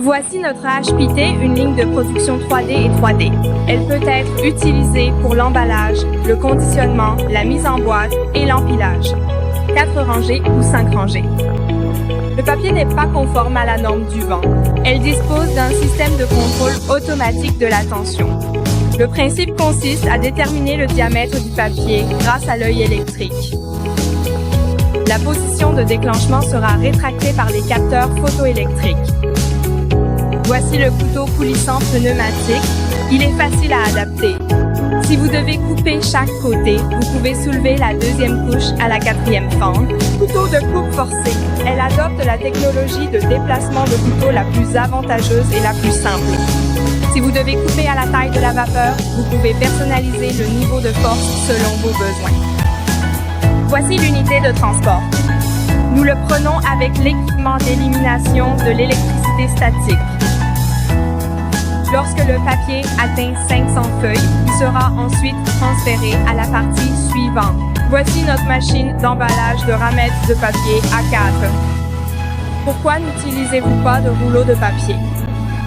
Voici notre HPT, une ligne de production 3D et 3D. Elle peut être utilisée pour l'emballage, le conditionnement, la mise en boîte et l'empilage. 4 rangées ou 5 rangées. Le papier n'est pas conforme à la norme du vent. Elle dispose d'un système de contrôle automatique de la tension. Le principe consiste à déterminer le diamètre du papier grâce à l'œil électrique. La position de déclenchement sera rétractée par les capteurs photoélectriques. Voici le couteau coulissant pneumatique. Il est facile à adapter. Si vous devez couper chaque côté, vous pouvez soulever la deuxième couche à la 4e fente. Couteau de coupe forcée. Elle adopte la technologie de déplacement de couteau la plus avantageuse et la plus simple. Si vous devez couper à la taille de la vapeur, vous pouvez personnaliser le niveau de force selon vos besoins. Voici l'unité de transport. Nous le prenons avec l'équipement d'élimination de l'électricité statique. Lorsque le papier atteint 500 feuilles, il sera ensuite transféré à la partie suivante. Voici notre machine d'emballage de ramettes de papier A4. Pourquoi n'utilisez-vous pas de rouleau de papier?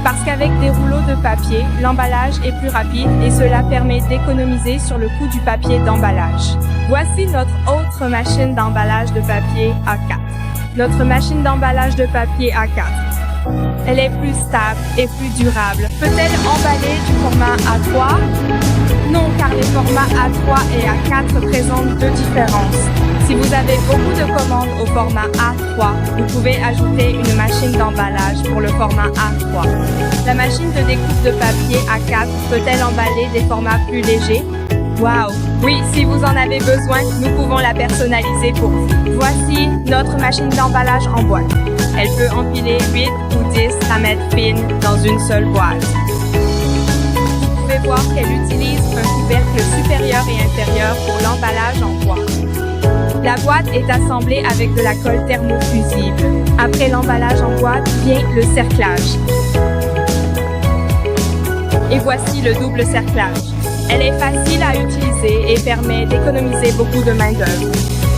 Parce qu'avec des rouleaux de papier, l'emballage est plus rapide et cela permet d'économiser sur le coût du papier d'emballage. Voici notre autre machine d'emballage de papier A4. Notre machine d'emballage de papier A4. Elle est plus stable et plus durable. Peut-elle emballer du format A3? Non, car les formats A3 et A4 présentent deux différences. Si vous avez beaucoup de commandes au format A3, vous pouvez ajouter une machine d'emballage pour le format A3. La machine de découpe de papier A4 peut-elle emballer des formats plus légers? Wow! Oui, si vous en avez besoin, nous pouvons la personnaliser pour vous. Voici notre machine d'emballage en boîte. Elle peut empiler 8 ou 10 ramettes fines dans une seule boîte. Vous pouvez voir qu'elle utilise un couvercle supérieur et inférieur pour l'emballage en bois. La boîte est assemblée avec de la colle thermofusible. Après l'emballage en boîte vient le cerclage. Et voici le double cerclage. Elle est facile à utiliser et permet d'économiser beaucoup de main-d'œuvre.